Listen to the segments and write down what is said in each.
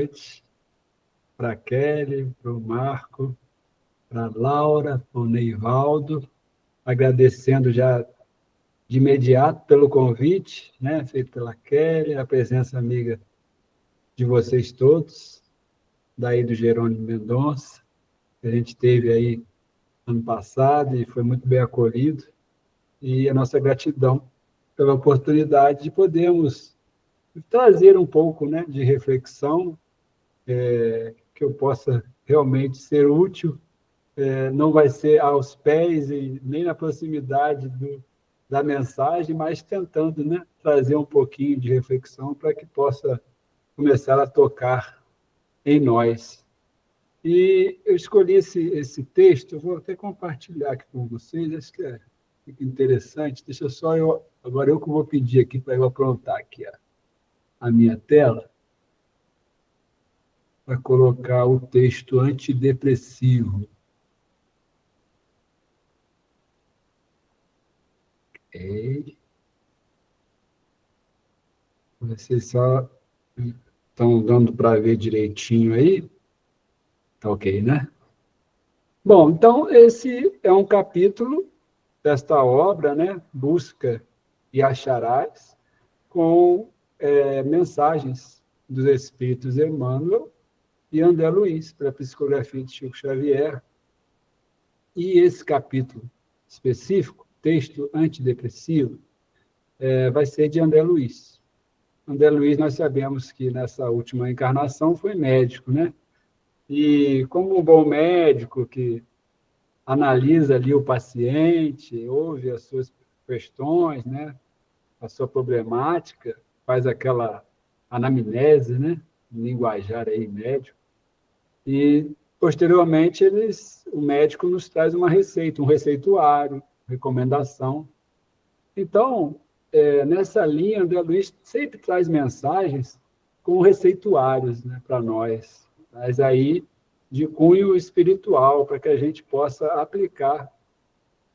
noite para a Kelly, para o Marco, para a Laura, para o Neivaldo, agradecendo já de imediato pelo convite, né, feito pela Kelly, a presença amiga de vocês todos, daí do Jerônimo Mendonça, que a gente teve aí ano passado e foi muito bem acolhido, e a nossa gratidão pela oportunidade de podermos trazer um pouco, né, de reflexão, que eu possa realmente ser útil, não vai ser aos pés e nem na proximidade da mensagem, mas tentando, né, trazer um pouquinho de reflexão para que possa começar a tocar em nós. E eu escolhi esse texto, eu vou até compartilhar aqui com vocês, acho que fica interessante. Deixa só agora eu que vou pedir aqui para eu aprontar aqui a minha tela, para colocar o texto antidepressivo. Ok. Vocês só estão dando para ver direitinho aí? Tá ok, né? Bom, então esse é um capítulo desta obra, né? Busca e Acharás, com mensagens dos Espíritos Emmanuel e André Luiz, para a psicografia de Chico Xavier. E esse capítulo específico, texto antidepressivo, vai ser de André Luiz. André Luiz, nós sabemos que nessa última encarnação foi médico, né? E como um bom médico que analisa ali o paciente, ouve as suas questões, né? A sua problemática, faz aquela anamnese, né? Linguajar aí médico. E, posteriormente, o médico nos traz uma receita, um receituário, recomendação. Então, nessa linha, André Luiz sempre traz mensagens com receituários, né, para nós, mas aí de cunho espiritual, para que a gente possa aplicar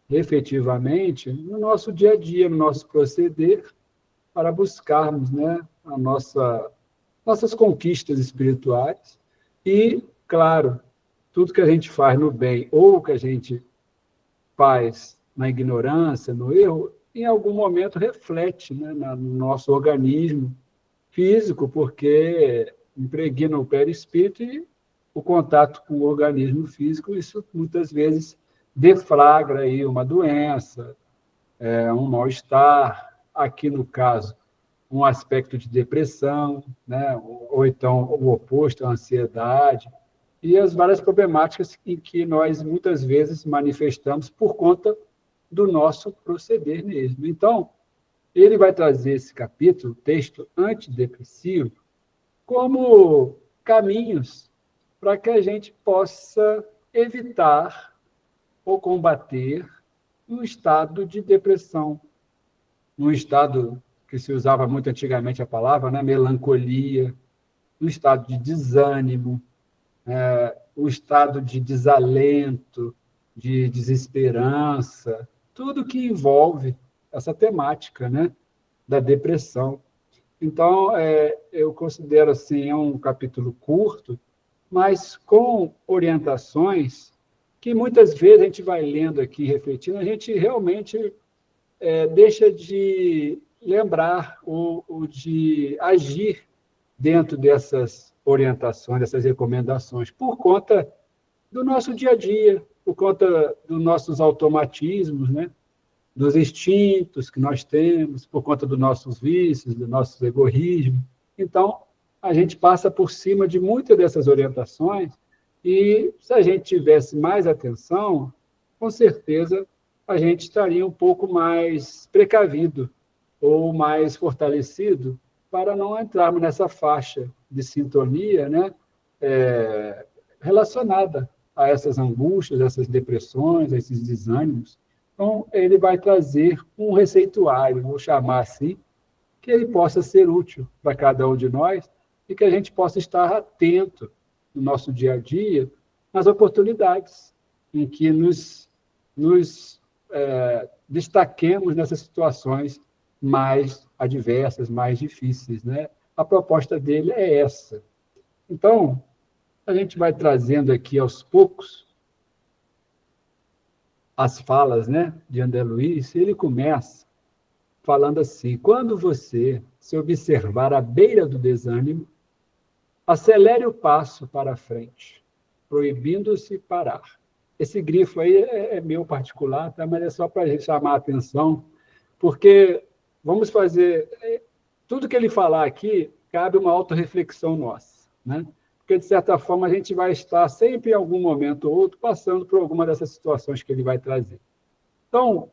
efetivamente no nosso dia a dia, no nosso proceder, para buscarmos, né, nossas conquistas espirituais e, claro, tudo que a gente faz no bem ou que a gente faz na ignorância, no erro, em algum momento reflete, né, no nosso organismo físico, porque impregna o perispírito e o contato com o organismo físico, isso muitas vezes deflagra aí uma doença, um mal-estar, aqui no caso, um aspecto de depressão, né, ou então o oposto, a ansiedade, e as várias problemáticas em que nós muitas vezes manifestamos por conta do nosso proceder mesmo. Então, ele vai trazer esse capítulo, texto antidepressivo, como caminhos para que a gente possa evitar ou combater um estado de depressão, um estado que se usava muito antigamente a palavra, né, melancolia, um estado de desânimo, o estado de desalento, de desesperança, tudo que envolve essa temática, né, da depressão. Então, eu considero assim, um capítulo curto, mas com orientações que muitas vezes a gente vai lendo aqui, refletindo, a gente realmente deixa de lembrar ou de agir dentro dessas orientações, dessas recomendações, por conta do nosso dia a dia, por conta dos nossos automatismos, né? Dos instintos que nós temos, por conta dos nossos vícios, do nosso egoísmo. Então, a gente passa por cima de muitas dessas orientações e, se a gente tivesse mais atenção, com certeza a gente estaria um pouco mais precavido ou mais fortalecido para não entrarmos nessa faixa de sintonia, né, relacionada a essas angústias, essas depressões, esses desânimos. Então, ele vai trazer um receituário, vou chamar assim, que ele possa ser útil para cada um de nós e que a gente possa estar atento no nosso dia a dia nas oportunidades em que nos destaquemos nessas situações mais adversas, mais difíceis, né? A proposta dele é essa. Então, a gente vai trazendo aqui aos poucos as falas, né, de André Luiz, e ele começa falando assim: quando você se observar à beira do desânimo, acelere o passo para a frente, proibindo-se parar. Esse grifo aí é meu particular, tá? Mas é só para chamar a atenção, porque vamos fazer... Tudo que ele falar aqui, cabe uma autorreflexão nossa, né? Porque, de certa forma, a gente vai estar sempre, em algum momento ou outro, passando por alguma dessas situações que ele vai trazer. Então,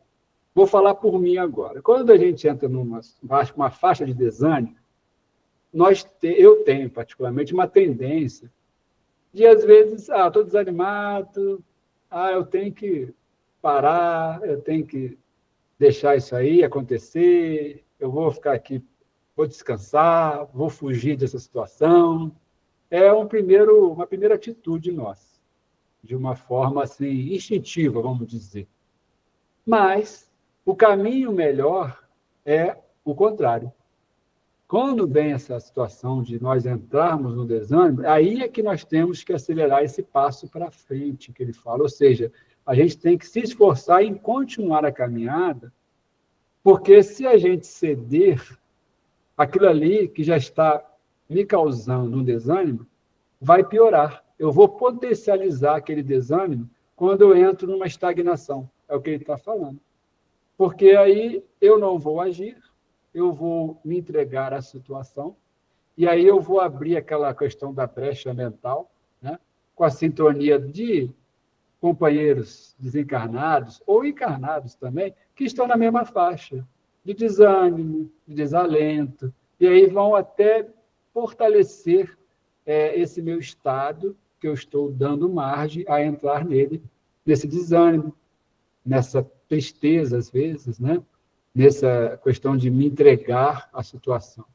vou falar por mim agora. Quando a gente entra numa faixa de desânimo, eu tenho, particularmente, uma tendência de, às vezes, estou desanimado, eu tenho que parar, eu tenho que deixar isso aí acontecer, eu vou ficar aqui, vou descansar, vou fugir dessa situação. É uma primeira atitude nossa, de uma forma assim, instintiva, vamos dizer. Mas o caminho melhor é o contrário. Quando vem essa situação de nós entrarmos no desânimo, aí é que nós temos que acelerar esse passo para frente, que ele fala. Ou seja, a gente tem que se esforçar em continuar a caminhada, porque se a gente ceder, aquilo ali que já está me causando um desânimo, vai piorar. Eu vou potencializar aquele desânimo quando eu entro numa estagnação. É o que ele está falando. Porque aí eu não vou agir, eu vou me entregar à situação, e aí eu vou abrir aquela questão da brecha mental, né, com a sintonia de companheiros desencarnados ou encarnados também, que estão na mesma faixa, de desânimo, de desalento, e aí vão até fortalecer esse meu estado, que eu estou dando margem a entrar nele, nesse desânimo, nessa tristeza, às vezes, né? Nessa questão de me entregar à situação.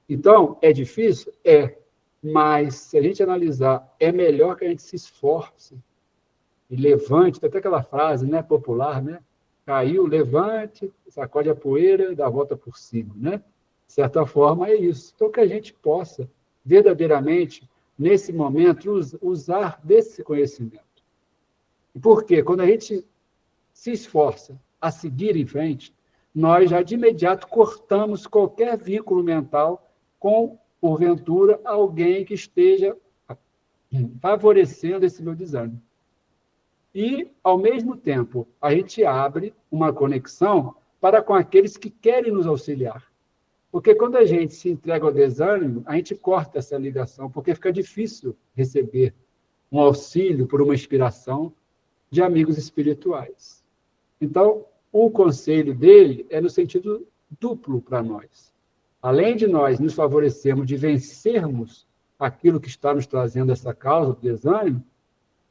Então, é difícil? É. Mas, se a gente analisar, é melhor que a gente se esforce e levante, tem até aquela frase, né, popular, né? Caiu, levante, sacode a poeira e dá a volta por cima, né? De certa forma, é isso. Então, que a gente possa, verdadeiramente, nesse momento, usar desse conhecimento. Por quê? Quando a gente se esforça a seguir em frente, nós já de imediato cortamos qualquer vínculo mental com, porventura, alguém que esteja favorecendo esse meu desânimo. E, ao mesmo tempo, a gente abre uma conexão para com aqueles que querem nos auxiliar. Porque quando a gente se entrega ao desânimo, a gente corta essa ligação, porque fica difícil receber um auxílio por uma inspiração de amigos espirituais. Então, o conselho dele é no sentido duplo para nós. Além de nós nos favorecermos de vencermos aquilo que está nos trazendo essa causa do desânimo,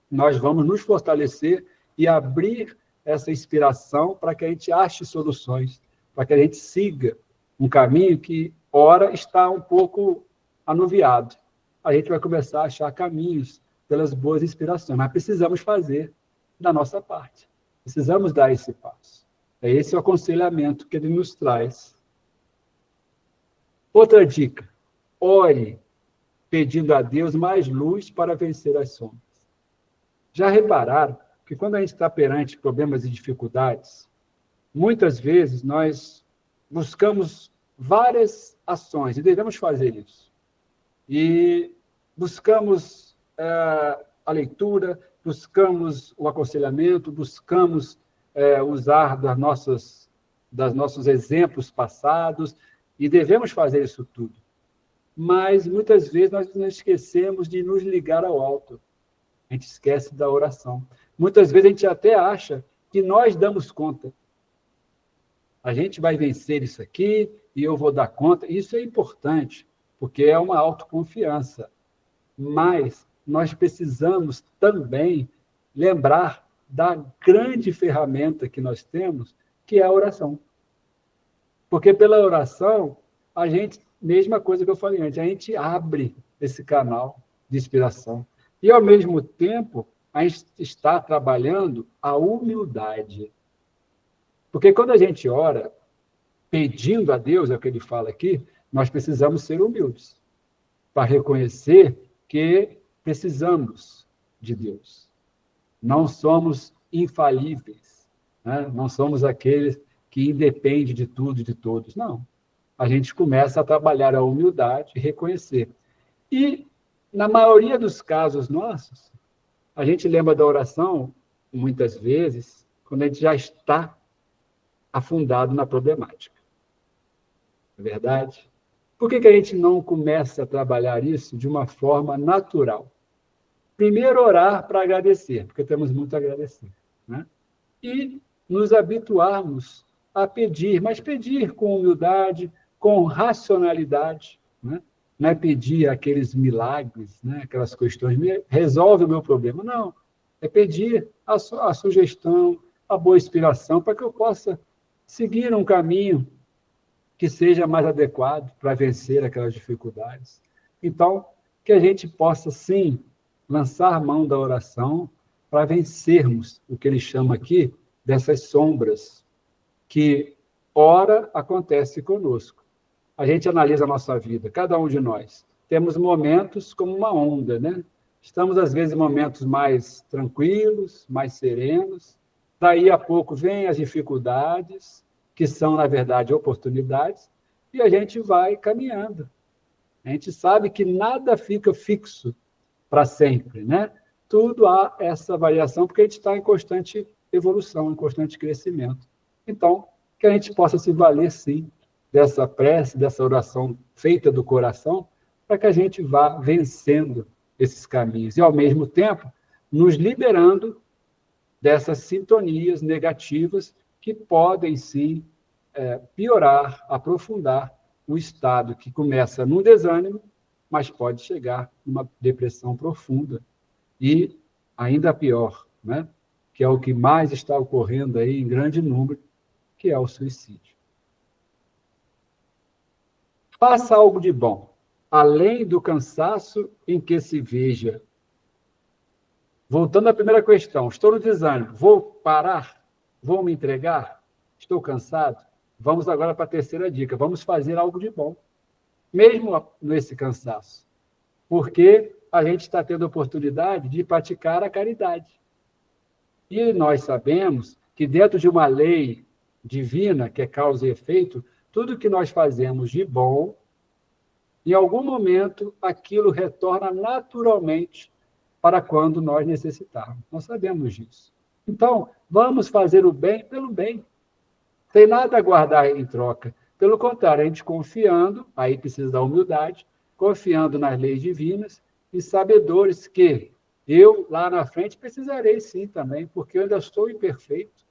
nós vamos nos fortalecer e abrir essa inspiração para que a gente ache soluções, para que a gente siga um caminho que, ora, está um pouco anuviado. A gente vai começar a achar caminhos pelas boas inspirações, mas precisamos fazer da nossa parte. Precisamos dar esse passo. Esse é o aconselhamento que ele nos traz. Outra dica: ore pedindo a Deus mais luz para vencer as sombras. Já repararam que quando a gente está perante problemas e dificuldades, muitas vezes nós buscamos várias ações, e devemos fazer isso. E buscamos a leitura, buscamos o aconselhamento, buscamos usar dos nossos exemplos passados, e devemos fazer isso tudo. Mas, muitas vezes, nós nos esquecemos de nos ligar ao alto. A gente esquece da oração. Muitas vezes, a gente até acha que nós damos conta. A gente vai vencer isso aqui e eu vou dar conta. Isso é importante, porque é uma autoconfiança. Mas nós precisamos também lembrar da grande ferramenta que nós temos, que é a oração. Porque pela oração, a gente, mesma coisa que eu falei antes, a gente abre esse canal de inspiração. E, ao mesmo tempo, a gente está trabalhando a humildade. Porque quando a gente ora, pedindo a Deus, é o que ele fala aqui, nós precisamos ser humildes, para reconhecer que precisamos de Deus. Não somos infalíveis, né? Não somos aqueles que independem de tudo e de todos, não. A gente começa a trabalhar a humildade e reconhecer. E, na maioria dos casos nossos, a gente lembra da oração, muitas vezes, quando a gente já está afundado na problemática. Não é verdade? Por que a gente não começa a trabalhar isso de uma forma natural? Primeiro, orar para agradecer, porque temos muito a agradecer, né? E nos habituarmos a pedir, mas pedir com humildade, com racionalidade, né? Não é pedir aqueles milagres, né? Aquelas questões, resolve o meu problema. Não, é pedir a sugestão, a boa inspiração, para que eu possa seguir um caminho que seja mais adequado para vencer aquelas dificuldades. Então, que a gente possa, sim, lançar mão da oração para vencermos o que ele chama aqui dessas sombras que, ora, acontece conosco. A gente analisa a nossa vida, cada um de nós. Temos momentos como uma onda, né? Estamos, às vezes, em momentos mais tranquilos, mais serenos. Daí a pouco vêm as dificuldades, que são, na verdade, oportunidades, e a gente vai caminhando. A gente sabe que nada fica fixo para sempre, né? Tudo há essa variação, porque a gente está em constante evolução, em constante crescimento. Então, que a gente possa se valer, sim, dessa prece, dessa oração feita do coração, para que a gente vá vencendo esses caminhos e, ao mesmo tempo, nos liberando dessas sintonias negativas que podem, sim, piorar, aprofundar o estado que começa num desânimo, mas pode chegar numa depressão profunda e, ainda pior, né? Que é o que mais está ocorrendo aí em grande número, que é o suicídio. Faça algo de bom, além do cansaço em que se veja. Voltando à primeira questão, estou no desânimo, vou parar? Vou me entregar? Estou cansado? Vamos agora para a terceira dica, vamos fazer algo de bom, mesmo nesse cansaço, porque a gente está tendo a oportunidade de praticar a caridade. E nós sabemos que dentro de uma lei divina, que é causa e efeito, tudo que nós fazemos de bom, em algum momento, aquilo retorna naturalmente para quando nós necessitarmos. Nós sabemos disso. Então, vamos fazer o bem pelo bem, sem nada a guardar em troca. Pelo contrário, a gente confiando, aí precisa da humildade, confiando nas leis divinas e sabedores que eu, lá na frente, precisarei sim também, porque eu ainda estou imperfeito.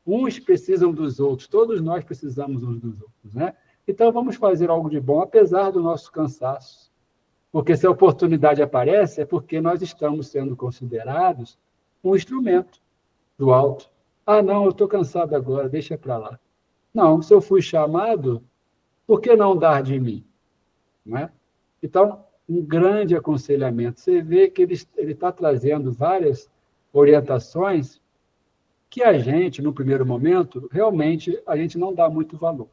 Uns precisam dos outros, todos nós precisamos uns dos outros, né? Então, vamos fazer algo de bom, apesar do nosso cansaço. Porque se a oportunidade aparece, é porque nós estamos sendo considerados um instrumento do alto. Ah, não, eu estou cansado agora, deixa para lá. Não, se eu fui chamado, por que não dar de mim? Não é? Então, um grande aconselhamento. Você vê que ele está trazendo várias orientações que a gente, no primeiro momento, realmente a gente não dá muito valor.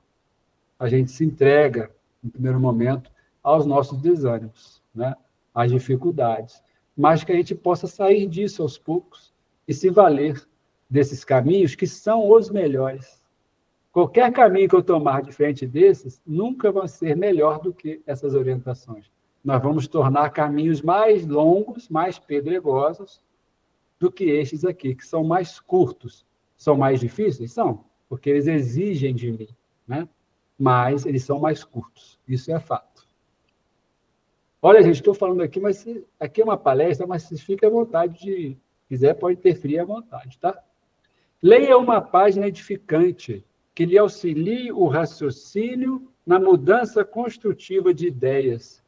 A gente se entrega, no primeiro momento, aos nossos desânimos, né? Às dificuldades, mas que a gente possa sair disso aos poucos e se valer desses caminhos que são os melhores. Qualquer caminho que eu tomar diferente desses, nunca vai ser melhor do que essas orientações. Nós vamos tornar caminhos mais longos, mais pedregosos, do que estes aqui, que são mais curtos. São mais difíceis? São, porque eles exigem de mim, né? Mas eles são mais curtos. Isso é fato. Olha, gente, estou falando aqui, mas aqui é uma palestra, mas se fica à vontade de... quiser, pode interferir à vontade, tá? Leia uma página edificante que lhe auxilie o raciocínio na mudança construtiva de ideias.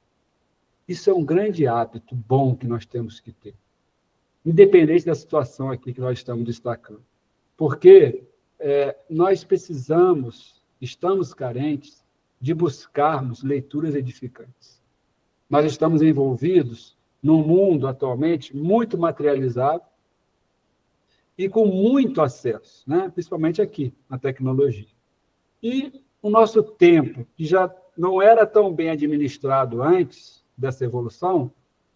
Isso é um grande hábito bom que nós temos que ter, independente da situação aqui que nós estamos destacando. Porque nós estamos carentes de buscarmos leituras edificantes. Nós estamos envolvidos num mundo atualmente muito materializado e com muito acesso, né? Principalmente aqui, na tecnologia. E o nosso tempo, que já não era tão bem administrado antes dessa evolução,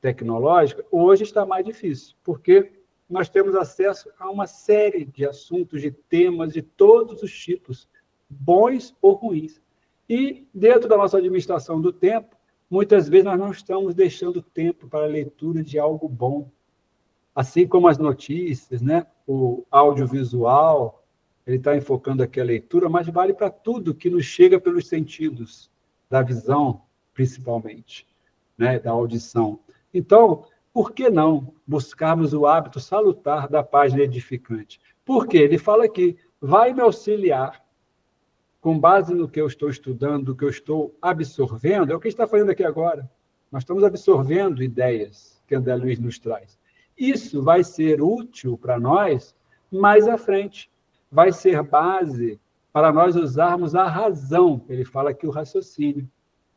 tecnológica, hoje está mais difícil, porque nós temos acesso a uma série de assuntos, de temas de todos os tipos, bons ou ruins. E, dentro da nossa administração do tempo, muitas vezes nós não estamos deixando tempo para a leitura de algo bom. Assim como as notícias, né? O audiovisual, ele está enfocando aqui a leitura, mas vale para tudo que nos chega pelos sentidos, da visão, principalmente, né? Da audição. Então, por que não buscarmos o hábito salutar da página edificante? Porque ele fala aqui, vai me auxiliar, com base no que eu estou estudando, do que eu estou absorvendo, é o que a gente está fazendo aqui agora. Nós estamos absorvendo ideias que André Luiz nos traz. Isso vai ser útil para nós mais à frente. Vai ser base para nós usarmos a razão. Ele fala aqui o raciocínio.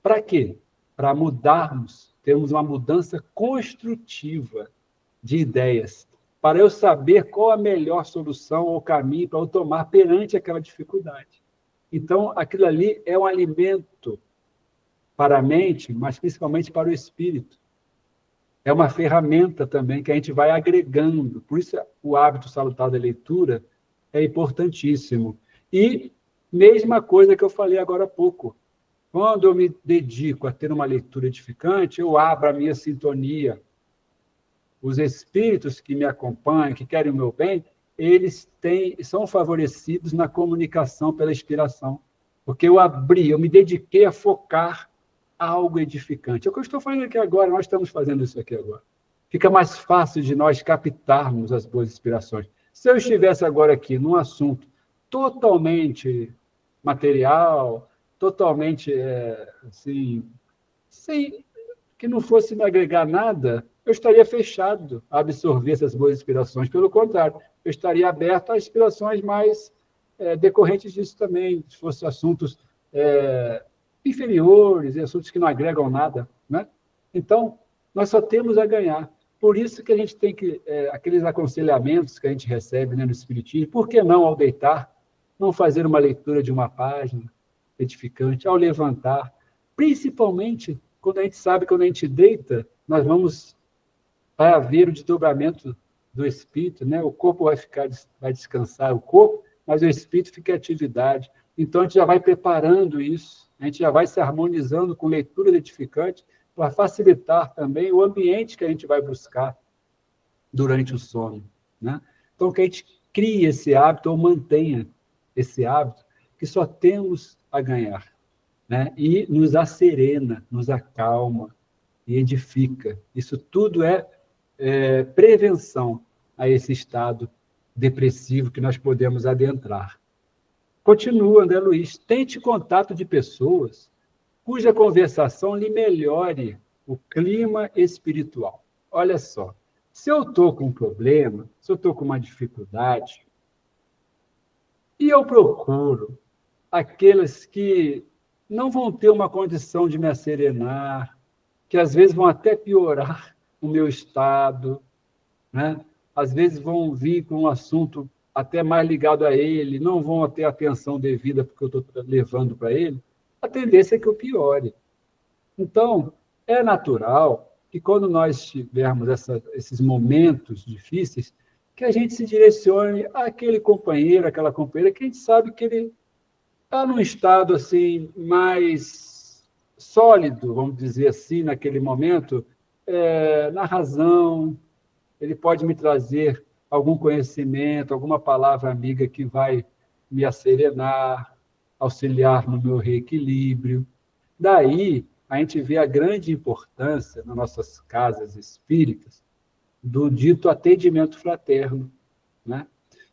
Para quê? Para mudarmos, termos uma mudança construtiva de ideias, para eu saber qual a melhor solução ou caminho para eu tomar perante aquela dificuldade. Então, aquilo ali é um alimento para a mente, mas principalmente para o espírito. É uma ferramenta também que a gente vai agregando. Por isso, o hábito salutar da leitura é importantíssimo. E, mesma coisa que eu falei agora há pouco, quando eu me dedico a ter uma leitura edificante, eu abro a minha sintonia. Os espíritos que me acompanham, que querem o meu bem, eles são favorecidos na comunicação pela inspiração. Porque eu me dediquei a focar algo edificante. É o que eu estou fazendo aqui agora, nós estamos fazendo isso aqui agora. Fica mais fácil de nós captarmos as boas inspirações. Se eu estivesse agora aqui num assunto totalmente material, totalmente assim, sem que não fosse me agregar nada, eu estaria fechado a absorver essas boas inspirações. Pelo contrário, eu estaria aberto a inspirações mais decorrentes disso também, se fossem assuntos inferiores, assuntos que não agregam nada, né? Então, nós só temos a ganhar. Por isso que a gente tem que, aqueles aconselhamentos que a gente recebe, né, no Espiritismo, por que não, ao deitar, não fazer uma leitura de uma página edificante, ao levantar, principalmente quando a gente sabe que quando a gente deita, vai haver o desdobramento do espírito, né? O corpo vai descansar o corpo, mas o espírito fica em atividade. Então, a gente já vai preparando isso, a gente já vai se harmonizando com leitura edificante para facilitar também o ambiente que a gente vai buscar durante o sono, né? Então, que a gente crie esse hábito ou mantenha esse hábito, que só temos a ganhar, né? E nos asserena, nos acalma e edifica. Isso tudo é prevenção a esse estado depressivo que nós podemos adentrar. Continua, André Luiz, tente contato de pessoas cuja conversação lhe melhore o clima espiritual. Olha só, se eu estou com um problema, se eu estou com uma dificuldade, e eu procuro aqueles que não vão ter uma condição de me asserenar, que às vezes vão até piorar o meu estado, né? Às vezes vão vir com um assunto até mais ligado a ele, não vão ter atenção devida porque eu estou levando para ele, a tendência é que eu piore. Então, é natural que quando nós tivermos esses momentos difíceis, que a gente se direcione àquele companheiro, àquela companheira, que a gente sabe que ele está num estado assim, mais sólido, vamos dizer assim, naquele momento, na razão, ele pode me trazer algum conhecimento, alguma palavra amiga que vai me asserenar, auxiliar no meu reequilíbrio. Daí, a gente vê a grande importância nas nossas casas espíritas do dito atendimento fraterno, né?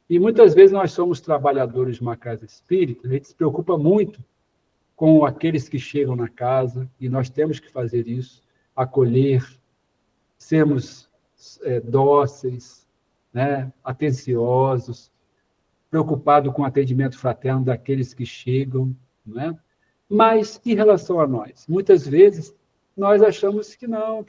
E muitas vezes nós somos trabalhadores de uma casa espírita, a gente se preocupa muito com aqueles que chegam na casa, e nós temos que fazer isso, acolher, sermos dóceis, né? Atenciosos, preocupados com o atendimento fraterno daqueles que chegam, né? Mas, em relação a nós, muitas vezes nós achamos que não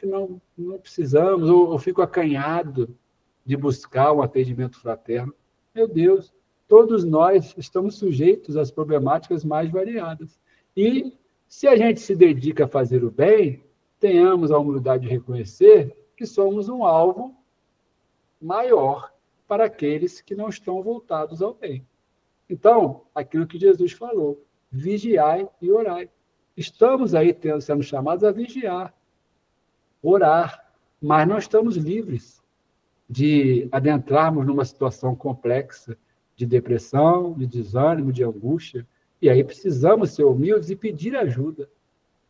precisamos, ou fico acanhado de buscar um atendimento fraterno. Meu Deus, todos nós estamos sujeitos às problemáticas mais variadas. E, se a gente se dedica a fazer o bem, tenhamos a humildade de reconhecer que somos um alvo maior para aqueles que não estão voltados ao bem. Então, aquilo que Jesus falou, vigiai e orai. Estamos aí sendo chamados a vigiar, orar, mas não estamos livres de adentrarmos numa situação complexa de depressão, de desânimo, de angústia, e aí precisamos ser humildes e pedir ajuda.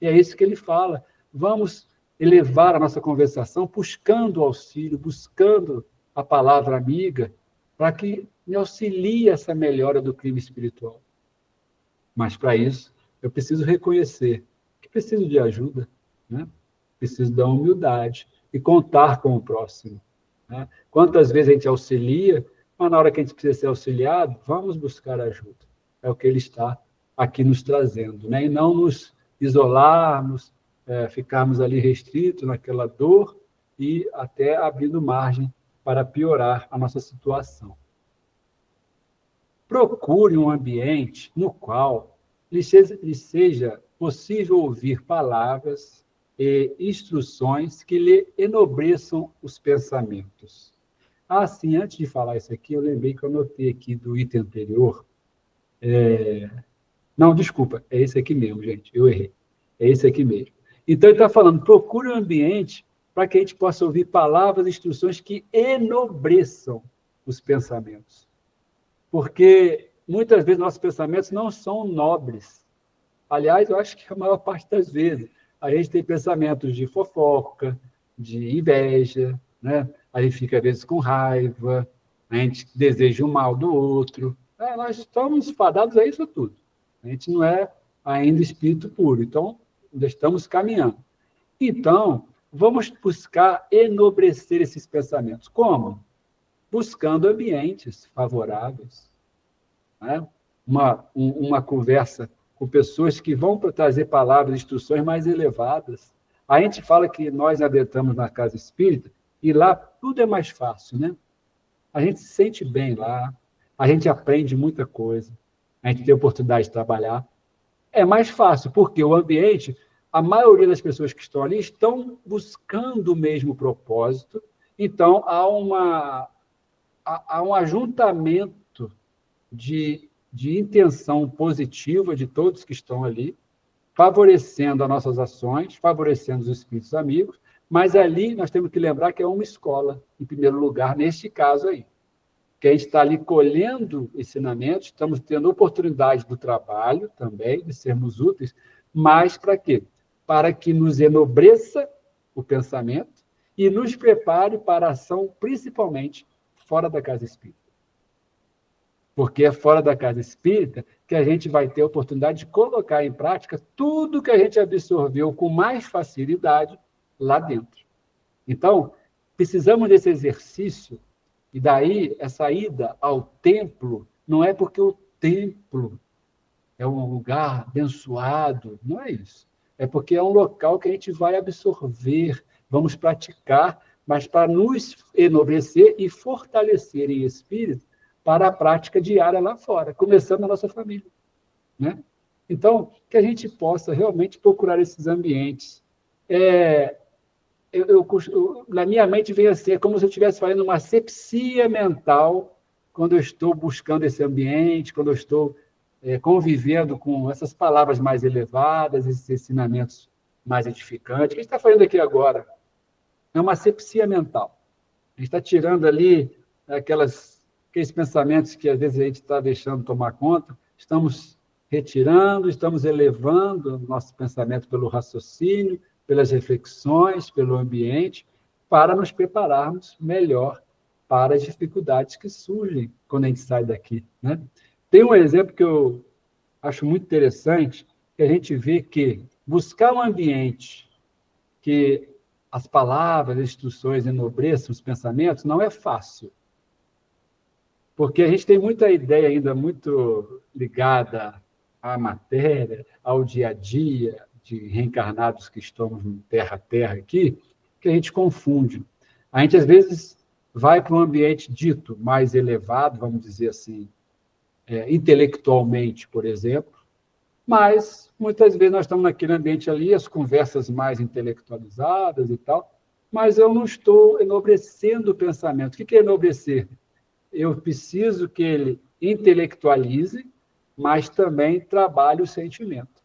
E é isso que ele fala. Vamos elevar a nossa conversação buscando auxílio, buscando a palavra amiga, para que me auxilie essa melhora do clima espiritual. Mas, para isso, eu preciso reconhecer que preciso de ajuda, né? Preciso da humildade e contar com o próximo. Né? Quantas vezes a gente auxilia, mas na hora que a gente precisa ser auxiliado, vamos buscar ajuda. É o que ele está aqui nos trazendo, né? E não nos isolarmos, ficarmos ali restritos naquela dor e até abrindo margem para piorar a nossa situação. Procure um ambiente no qual lhe seja possível ouvir palavras e instruções que lhe enobreçam os pensamentos. Ah, sim, antes de falar isso aqui, eu lembrei que eu anotei aqui do item anterior. Não, desculpa, é esse aqui mesmo, gente, eu errei. É esse aqui mesmo. Então, ele está falando, procure um ambiente para que a gente possa ouvir palavras e instruções que enobreçam os pensamentos. Porque, muitas vezes, nossos pensamentos não são nobres. Aliás, eu acho que a maior parte das vezes a gente tem pensamentos de fofoca, de inveja, né? A gente fica, às vezes, com raiva, a gente deseja o mal do outro. Nós estamos fadados a isso tudo. A gente não é ainda espírito puro, então, ainda estamos caminhando. Então, vamos buscar enobrecer esses pensamentos. Como? Buscando ambientes favoráveis, né? Uma conversa com pessoas que vão trazer palavras, instruções mais elevadas. A gente fala que nós adentramos na casa espírita e lá tudo é mais fácil, né? A gente se sente bem lá, a gente aprende muita coisa, a gente tem a oportunidade de trabalhar. É mais fácil, porque o ambiente, a maioria das pessoas que estão ali estão buscando o mesmo propósito, então há um ajuntamento de intenção positiva de todos que estão ali, favorecendo as nossas ações, favorecendo os espíritos amigos, mas ali nós temos que lembrar que é uma escola, em primeiro lugar, neste caso aí. Que a gente está ali colhendo ensinamentos, estamos tendo oportunidade do trabalho também, de sermos úteis, mas para quê? Para que nos enobreça o pensamento e nos prepare para a ação, principalmente fora da casa espírita. Porque é fora da casa espírita que a gente vai ter a oportunidade de colocar em prática tudo que a gente absorveu com mais facilidade lá dentro. Então, precisamos desse exercício, e daí essa ida ao templo não é porque o templo é um lugar abençoado, não é isso. É porque é um local que a gente vai absorver, vamos praticar, mas para nos enobrecer e fortalecer em espírito para a prática diária lá fora, começando na nossa família, né? Então, que a gente possa realmente procurar esses ambientes. Na minha mente vem a ser como se eu estivesse fazendo uma asepsia mental quando eu estou buscando esse ambiente, quando eu estou convivendo com essas palavras mais elevadas, esses ensinamentos mais edificantes. O que a gente está fazendo aqui agora? É uma asepsia mental. A gente está tirando ali aqueles pensamentos que às vezes a gente está deixando tomar conta, estamos retirando, estamos elevando o nosso pensamento pelo raciocínio, pelas reflexões, pelo ambiente, para nos prepararmos melhor para as dificuldades que surgem quando a gente sai daqui, né? Tem um exemplo que eu acho muito interessante, que a gente vê que buscar um ambiente que as palavras, as instruções enobreçam os pensamentos, não é fácil. Porque a gente tem muita ideia ainda muito ligada à matéria, ao dia a dia, de reencarnados que estamos no terra a terra aqui, que a gente confunde. A gente, às vezes, vai para um ambiente dito mais elevado, vamos dizer assim, intelectualmente, por exemplo, Mas, muitas vezes, nós estamos naquele ambiente ali, as conversas mais intelectualizadas e tal, mas eu não estou enobrecendo o pensamento. O que é enobrecer? Eu preciso que ele intelectualize, mas também trabalhe o sentimento,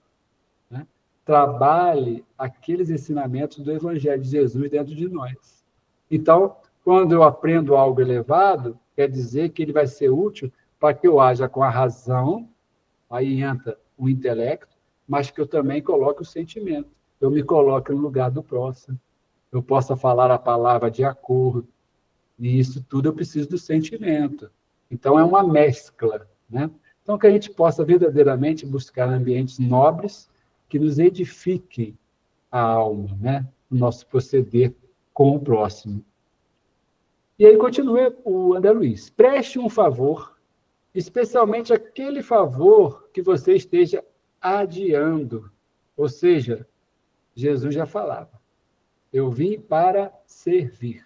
né? Trabalhe aqueles ensinamentos do Evangelho de Jesus dentro de nós. Então, quando eu aprendo algo elevado, quer dizer que ele vai ser útil para que eu haja com a razão, aí entra o intelecto, mas que eu também coloque o sentimento. Eu me coloque no lugar do próximo. Eu possa falar a palavra de acordo. E isso tudo eu preciso do sentimento. Então, é uma mescla, né? Então, que a gente possa verdadeiramente buscar ambientes nobres que nos edifiquem a alma, né? O nosso proceder com o próximo. E aí continua o André Luiz. Preste um favor, especialmente aquele favor que você esteja adiando. Ou seja, Jesus já falava, eu vim para servir,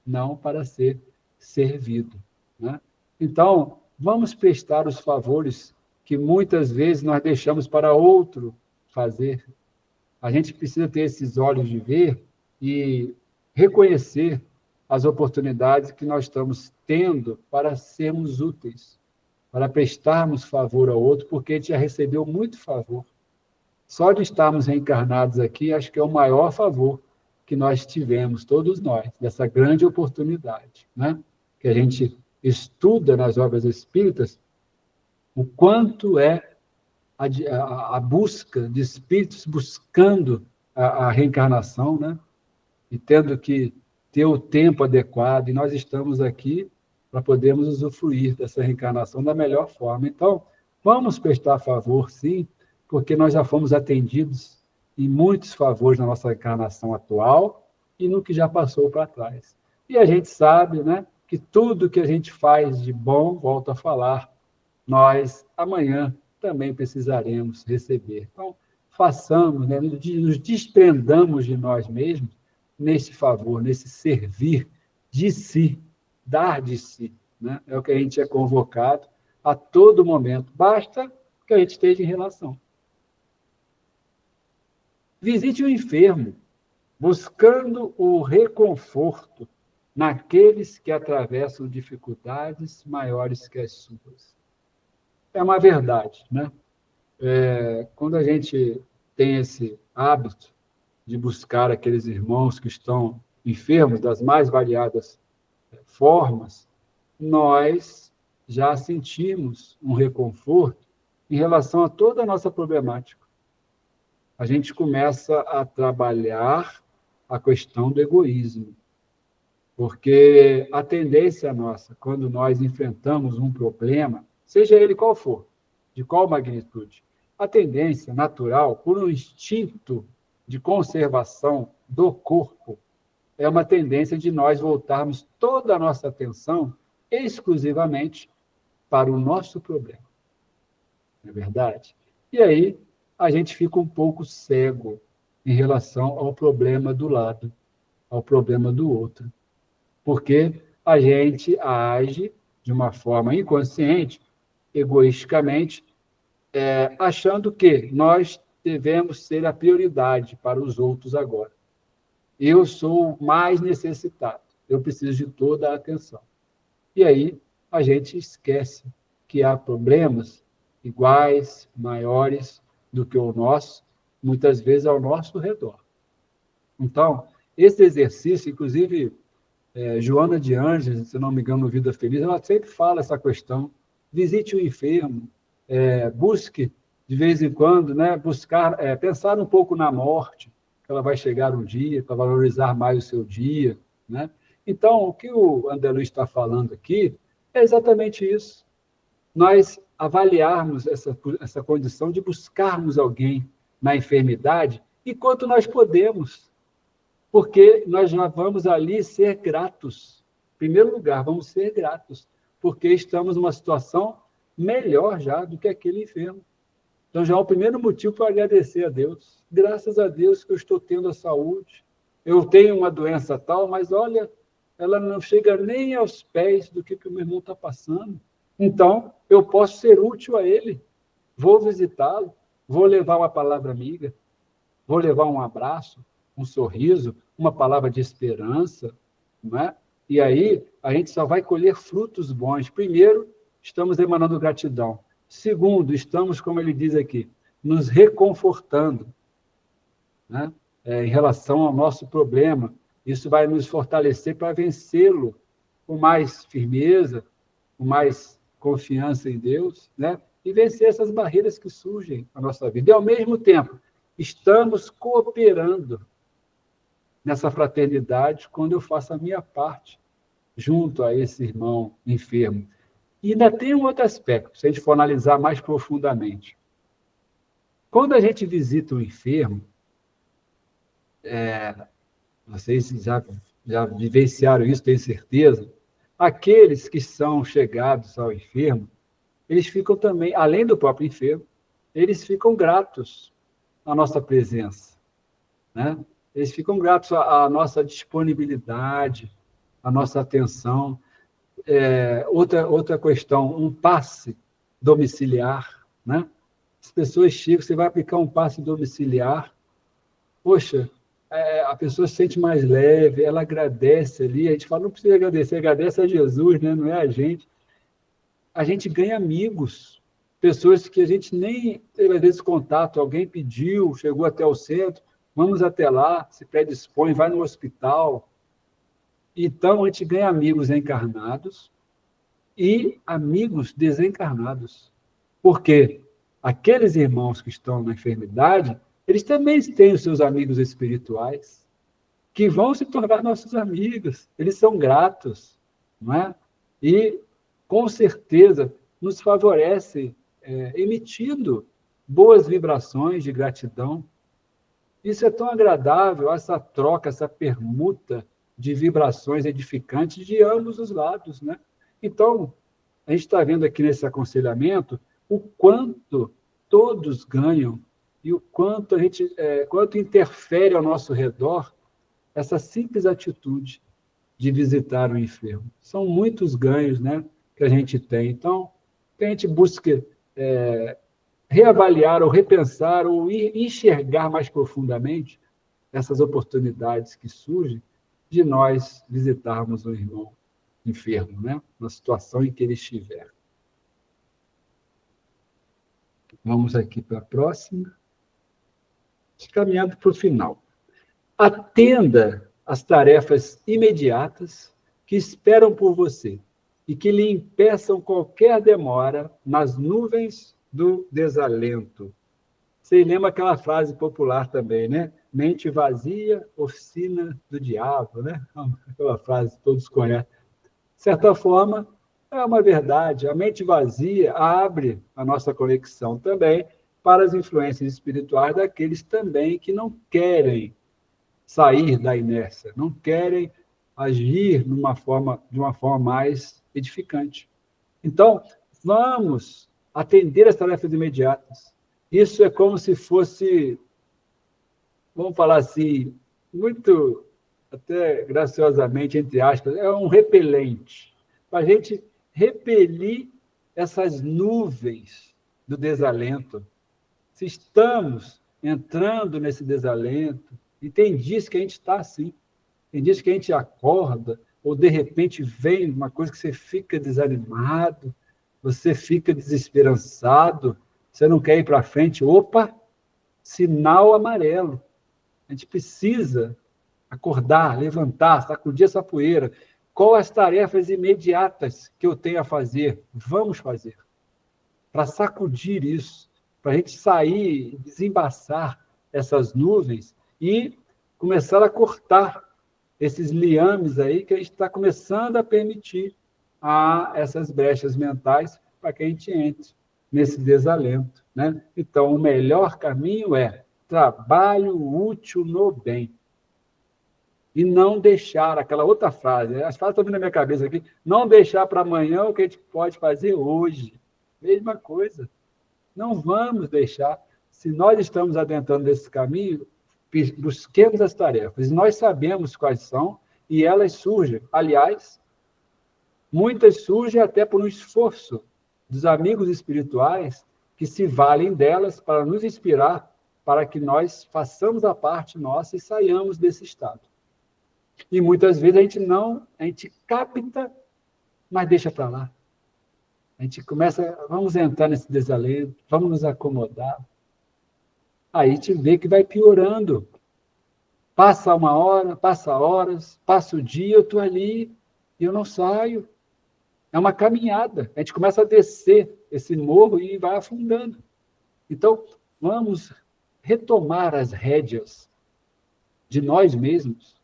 não para ser servido, né? Então, vamos prestar os favores que muitas vezes nós deixamos para outro fazer. A gente precisa ter esses olhos de ver e reconhecer as oportunidades que nós estamos tendo para sermos úteis, para prestarmos favor ao outro, porque a gente já recebeu muito favor. Só de estarmos reencarnados aqui, acho que é o maior favor que nós tivemos, todos nós, dessa grande oportunidade, né? Que a gente estuda nas obras espíritas o quanto é a busca de espíritos buscando a reencarnação, né? E tendo que ter o tempo adequado, e nós estamos aqui para podermos usufruir dessa reencarnação da melhor forma. Então, vamos prestar favor, sim, porque nós já fomos atendidos em muitos favores na nossa encarnação atual e no que já passou para trás. E a gente sabe, né, que tudo que a gente faz de bom, volto a falar, nós amanhã também precisaremos receber. Então, façamos, né, nos desprendamos de nós mesmos nesse favor, nesse servir de si, dar de si, né? É o que a gente é convocado a todo momento. Basta que a gente esteja em relação. Visite o enfermo, buscando o reconforto naqueles que atravessam dificuldades maiores que as suas. É uma verdade, né? Quando a gente tem esse hábito de buscar aqueles irmãos que estão enfermos das mais variadas formas, nós já sentimos um reconforto em relação a toda a nossa problemática. A gente começa a trabalhar a questão do egoísmo, porque a tendência nossa, quando nós enfrentamos um problema, seja ele qual for, de qual magnitude, a tendência natural, por um instinto de conservação do corpo, é uma tendência de nós voltarmos toda a nossa atenção exclusivamente para o nosso problema. Não é verdade? E aí a gente fica um pouco cego em relação ao problema do lado, ao problema do outro. Porque a gente age de uma forma inconsciente, egoisticamente, achando que nós devemos ser a prioridade para os outros agora. Eu sou o mais necessitado, eu preciso de toda a atenção. E aí a gente esquece que há problemas iguais, maiores do que o nosso, muitas vezes ao nosso redor. Então, esse exercício, inclusive, Joana de Ângeles, se não me engano, no Vida Feliz, ela sempre fala essa questão. Visite o enfermo, busque, de vez em quando, né, buscar, pensar um pouco na morte, que ela vai chegar um dia, para valorizar mais o seu dia, né? Então, o que o André Luiz está falando aqui é exatamente isso. Nós avaliarmos essa condição de buscarmos alguém na enfermidade enquanto nós podemos, porque nós já vamos ali ser gratos. Em primeiro lugar, vamos ser gratos, porque estamos numa situação melhor já do que aquele enfermo. Então, já é o primeiro motivo para agradecer a Deus. Graças a Deus que eu estou tendo a saúde. Eu tenho uma doença tal, mas olha, ela não chega nem aos pés do que o meu irmão está passando. Então, eu posso ser útil a ele. Vou visitá-lo. vou levar uma palavra amiga, vou levar um abraço, um sorriso, uma palavra de esperança, não é? E aí a gente só vai colher frutos bons. Primeiro, estamos emanando gratidão. Segundo, estamos, como ele diz aqui, nos reconfortando, né? Em relação ao nosso problema. Isso vai nos fortalecer para vencê-lo com mais firmeza, com mais confiança em Deus, né? E vencer essas barreiras que surgem na nossa vida. E, ao mesmo tempo, estamos cooperando nessa fraternidade quando eu faço a minha parte junto a esse irmão enfermo. E ainda tem um outro aspecto, se a gente for analisar mais profundamente. Quando a gente visita um enfermo, vocês já vivenciaram isso, tenho certeza, aqueles que são chegados ao enfermo, eles ficam também, além do próprio enfermo, eles ficam gratos à nossa presença, né? Eles ficam gratos à nossa disponibilidade, à nossa atenção. Outra questão, um passe domiciliar, né? As pessoas chegam, você vai aplicar um passe domiciliar, poxa, a pessoa se sente mais leve, ela agradece ali, a gente fala, não precisa agradecer, agradece a Jesus, né? Não é a gente. A gente ganha amigos, pessoas que a gente nem teve, às vezes, contato, alguém pediu, chegou até o centro, vamos até lá, se predispõe, vai no hospital. Então, a gente ganha amigos encarnados e amigos desencarnados. Porque aqueles irmãos que estão na enfermidade, eles também têm os seus amigos espirituais, que vão se tornar nossos amigos. Eles são gratos, não é? E, com certeza, nos favorece emitindo boas vibrações de gratidão. Isso é tão agradável, essa troca, essa permuta de vibrações edificantes de ambos os lados, né? Então, a gente está vendo aqui nesse aconselhamento o quanto todos ganham e o quanto quanto interfere ao nosso redor essa simples atitude de visitar o enfermo. São muitos ganhos, né, que a gente tem. Então, que a gente busque reavaliar ou repensar ou enxergar mais profundamente essas oportunidades que surgem de nós visitarmos um irmão enfermo, né, na situação em que ele estiver. Vamos aqui para a próxima. Caminhando para o final. Atenda às tarefas imediatas que esperam por você e que lhe impeçam qualquer demora nas nuvens do desalento. Você lembra aquela frase popular também, né? Mente vazia, oficina do diabo, né? Aquela frase que todos conhecem. De certa forma, é uma verdade. A mente vazia abre a nossa conexão também para as influências espirituais daqueles também que não querem sair da inércia, não querem agir de uma forma mais edificante. Então, vamos atender as tarefas imediatas. Isso é como se fosse, vamos falar assim, muito, até graciosamente, entre aspas, é um repelente, para a gente repelir essas nuvens do desalento. Se estamos entrando nesse desalento, e tem dias que a gente está assim, tem dias que a gente acorda, ou de repente vem uma coisa que você fica desanimado, você fica desesperançado, você não quer ir para frente, opa, sinal amarelo. A gente precisa acordar, levantar, sacudir essa poeira. Quais as tarefas imediatas que eu tenho a fazer? Vamos fazer. Para sacudir isso, para a gente sair, desembaçar essas nuvens e começar a cortar esses liames aí que a gente está começando a permitir essas brechas mentais para que a gente entre nesse desalento, né? Então, o melhor caminho é trabalho útil no bem. E não deixar, aquela outra frase, as frases estão vindo na minha cabeça aqui, não deixar para amanhã o que a gente pode fazer hoje. Mesma coisa. Não vamos deixar, se nós estamos adentrando nesse caminho, busquemos as tarefas. Nós sabemos quais são e elas surgem. Aliás, muitas surgem até por um esforço dos amigos espirituais que se valem delas para nos inspirar, para que nós façamos a parte nossa e saiamos desse estado. E muitas vezes a gente capta, mas deixa para lá. A gente começa, vamos entrar nesse desalento, vamos nos acomodar. Aí a gente vê que vai piorando. Passa uma hora, passa horas, passa o dia, eu estou ali e eu não saio. É uma caminhada. A gente começa a descer esse morro e vai afundando. Então, vamos retomar as rédeas de nós mesmos.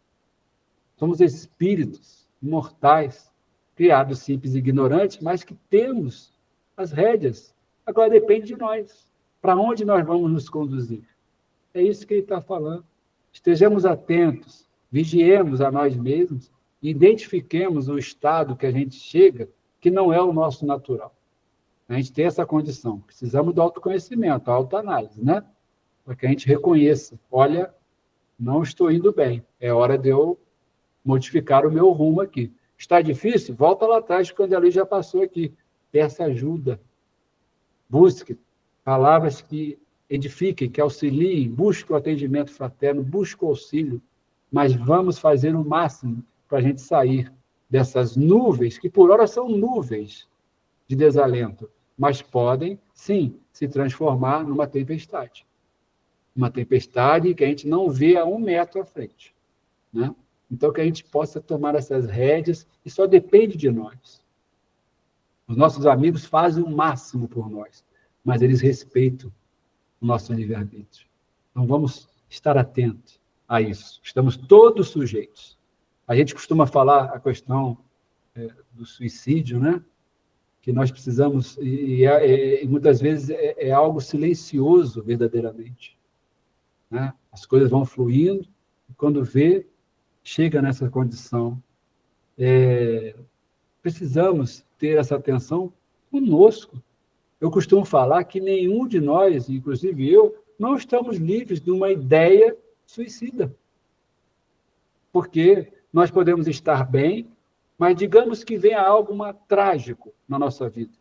Somos espíritos imortais, criados simples e ignorantes, mas que temos as rédeas. Agora depende de nós. Para onde nós vamos nos conduzir? É isso que ele está falando. Estejamos atentos, vigiemos a nós mesmos e identifiquemos o estado que a gente chega, que não é o nosso natural. A gente tem essa condição. Precisamos do autoconhecimento, a autoanálise, né? Para que a gente reconheça, olha, não estou indo bem, é hora de eu modificar o meu rumo aqui. Está difícil? Volta lá atrás, quando a lei já passou aqui. Peça ajuda. Busque palavras que edifiquem, que auxiliem, busque o atendimento fraterno, busque o auxílio, mas vamos fazer o máximo para a gente sair dessas nuvens, que por hora são nuvens de desalento, mas podem, sim, se transformar numa tempestade. Uma tempestade que a gente não vê a 1 metro à frente, né? Então, que a gente possa tomar essas rédeas, e só depende de nós. Os nossos amigos fazem o máximo por nós, mas eles respeitam o nosso livre-arbítrio. Então, vamos estar atentos a isso. Estamos todos sujeitos. A gente costuma falar a questão do suicídio, né? Que nós precisamos, e muitas vezes é algo silencioso, verdadeiramente, né? As coisas vão fluindo, e quando vê, chega nessa condição. Precisamos ter essa atenção conosco. Eu costumo falar que nenhum de nós, inclusive eu, não estamos livres de uma ideia suicida. Porque nós podemos estar bem, mas digamos que venha algo trágico na nossa vida.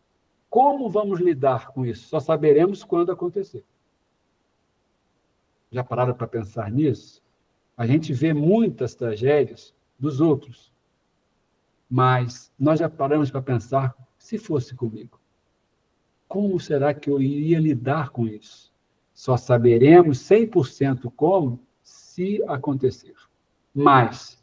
Como vamos lidar com isso? Só saberemos quando acontecer. Já pararam para pensar nisso? A gente vê muitas tragédias dos outros, mas nós já paramos para pensar, se fosse comigo, como será que eu iria lidar com isso? Só saberemos 100% como, se acontecer. Mas,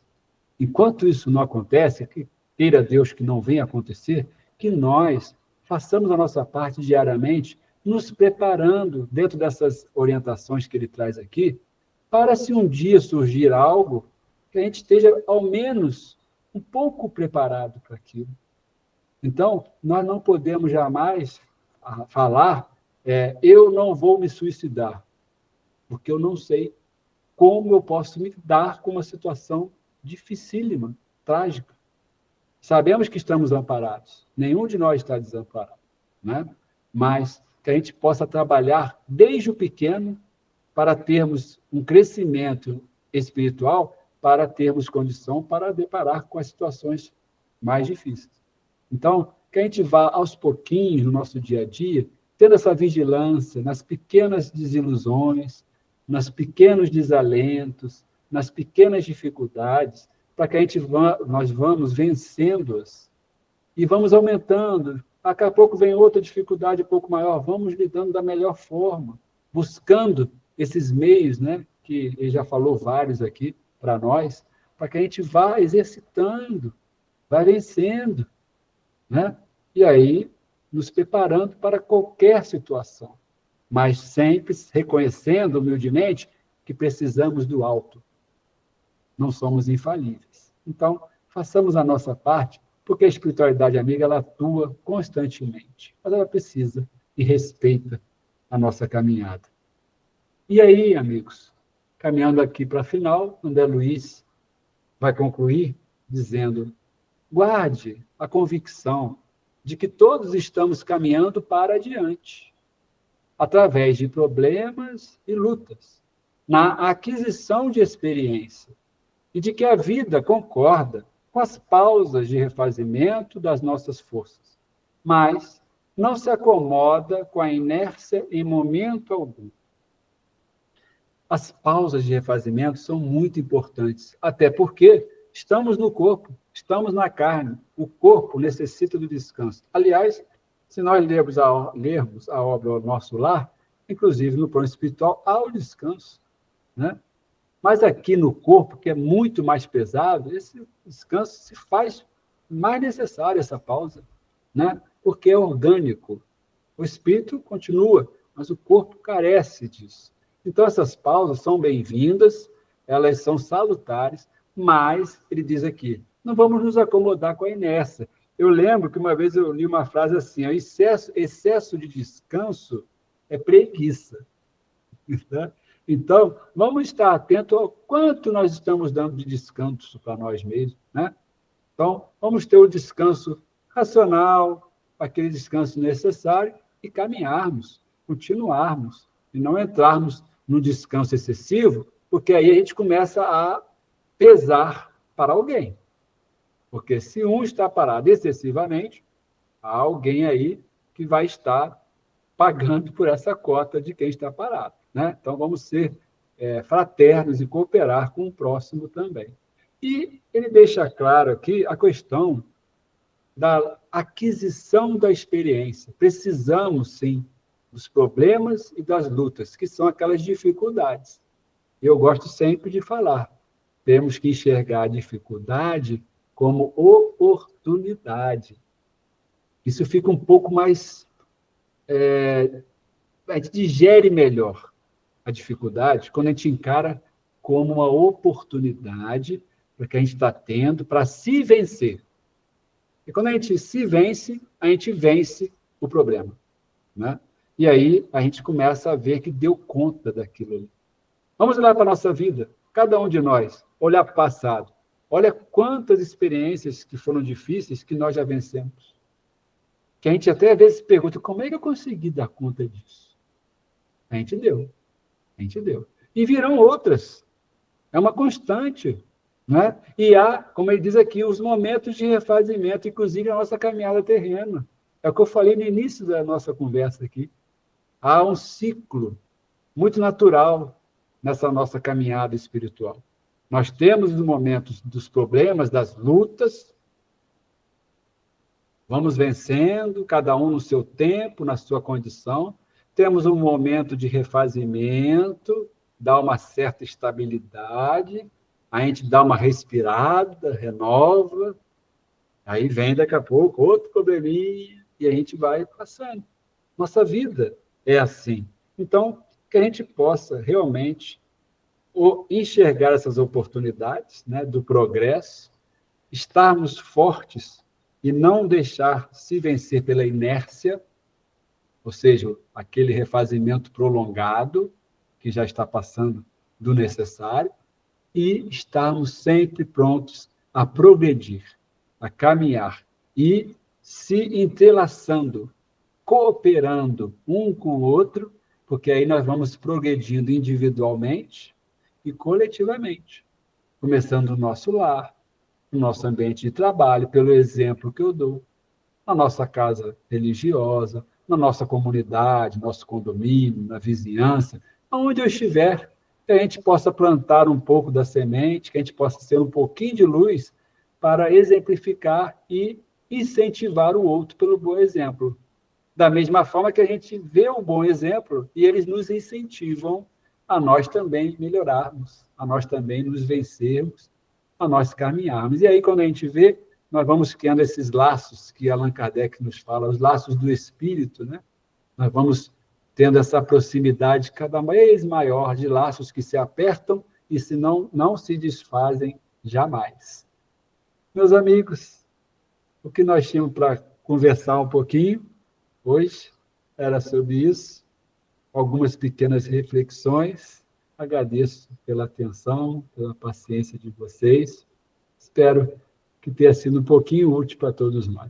enquanto isso não acontece, que queira Deus que não venha acontecer, que nós façamos a nossa parte diariamente, nos preparando dentro dessas orientações que ele traz aqui, para se um dia surgir algo, que a gente esteja, ao menos, um pouco preparado para aquilo. Então, nós não podemos jamais falar, eu não vou me suicidar, porque eu não sei como eu posso me dar com uma situação dificílima, trágica. Sabemos que estamos amparados, nenhum de nós está desamparado, né? Mas que a gente possa trabalhar desde o pequeno para termos um crescimento espiritual, para termos condição para deparar com as situações mais difíceis. Então, que a gente vá aos pouquinhos no nosso dia a dia, tendo essa vigilância nas pequenas desilusões, nos pequenos desalentos, nas pequenas dificuldades, para que nós vamos vencendo-as e vamos aumentando. Daqui a pouco vem outra dificuldade um pouco maior, vamos lidando da melhor forma, buscando esses meios, né, que ele já falou vários aqui para nós, para que a gente vá exercitando, vá vencendo, né? E aí nos preparando para qualquer situação, mas sempre reconhecendo humildemente que precisamos do alto. Não somos infalíveis. Então, façamos a nossa parte, porque a espiritualidade amiga, ela atua constantemente, mas ela precisa e respeita a nossa caminhada. E aí, amigos, caminhando aqui para a final, André Luiz vai concluir dizendo: guarde a convicção de que todos estamos caminhando para adiante, através de problemas e lutas, na aquisição de experiência, e de que a vida concorda com as pausas de refazimento das nossas forças, mas não se acomoda com a inércia em momento algum. As pausas de refazimento são muito importantes, até porque estamos no corpo, estamos na carne. O corpo necessita do descanso. Aliás, se nós lermos a obra O Nosso Lar, inclusive no plano espiritual, há o descanso, né? Mas aqui no corpo, que é muito mais pesado, esse descanso se faz mais necessário, essa pausa, né? Porque é orgânico. O espírito continua, mas o corpo carece disso. Então, essas pausas são bem-vindas, elas são salutares, mas, ele diz aqui, não vamos nos acomodar com a inércia. Eu lembro que uma vez eu li uma frase assim, o excesso de descanso é preguiça. Né? Então, vamos estar atentos ao quanto nós estamos dando de descanso para nós mesmos. Né? Então, vamos ter o descanso racional, aquele descanso necessário, e caminharmos, continuarmos, e não entrarmos no descanso excessivo, porque aí a gente começa a pesar para alguém. Porque se um está parado excessivamente, há alguém aí que vai estar pagando por essa cota de quem está parado. Né? Então, vamos ser fraternos e cooperar com o próximo também. E ele deixa claro aqui a questão da aquisição da experiência. Precisamos, sim, dos problemas e das lutas, que são aquelas dificuldades. Eu gosto sempre de falar, temos que enxergar a dificuldade como oportunidade. Isso fica um pouco mais... a gente digere melhor a dificuldade quando a gente encara como uma oportunidade para que a gente está tendo para se vencer. E quando a gente se vence, a gente vence o problema. Né? E aí a gente começa a ver que deu conta daquilo ali. Vamos olhar para a nossa vida, cada um de nós, olhar para o passado. Olha quantas experiências que foram difíceis que nós já vencemos. Que a gente até às vezes pergunta, como é que eu consegui dar conta disso? A gente deu. E virão outras. É uma constante. Né? E há, como ele diz aqui, os momentos de refazimento, inclusive a nossa caminhada terrena. É o que eu falei no início da nossa conversa aqui. Há um ciclo muito natural nessa nossa caminhada espiritual. Nós temos os momentos dos problemas, das lutas, vamos vencendo, cada um no seu tempo, na sua condição. Temos um momento de refazimento, dá uma certa estabilidade, a gente dá uma respirada, renova, aí vem daqui a pouco outro probleminha e a gente vai passando. Nossa vida é assim. Então, que a gente possa realmente enxergar essas oportunidades, né, do progresso, estarmos fortes e não deixar se vencer pela inércia, ou seja, aquele refazimento prolongado que já está passando do necessário, e estarmos sempre prontos a progredir, a caminhar e se entrelaçando, cooperando um com o outro, porque aí nós vamos progredindo individualmente e coletivamente, começando no nosso lar, no nosso ambiente de trabalho, pelo exemplo que eu dou, na nossa casa religiosa, na nossa comunidade, nosso condomínio, na vizinhança, onde eu estiver, que a gente possa plantar um pouco da semente, que a gente possa ser um pouquinho de luz para exemplificar e incentivar o outro pelo bom exemplo. Da mesma forma que a gente vê o bom exemplo e eles nos incentivam a nós também melhorarmos, a nós também nos vencermos, a nós caminharmos. E aí, quando a gente vê, nós vamos criando esses laços que Allan Kardec nos fala, os laços do espírito, né? Nós vamos tendo essa proximidade cada vez maior de laços que se apertam e se não se desfazem jamais. Meus amigos, o que nós tínhamos para conversar um pouquinho hoje era sobre isso, algumas pequenas reflexões. Agradeço pela atenção, pela paciência de vocês. Espero que tenha sido um pouquinho útil para todos nós.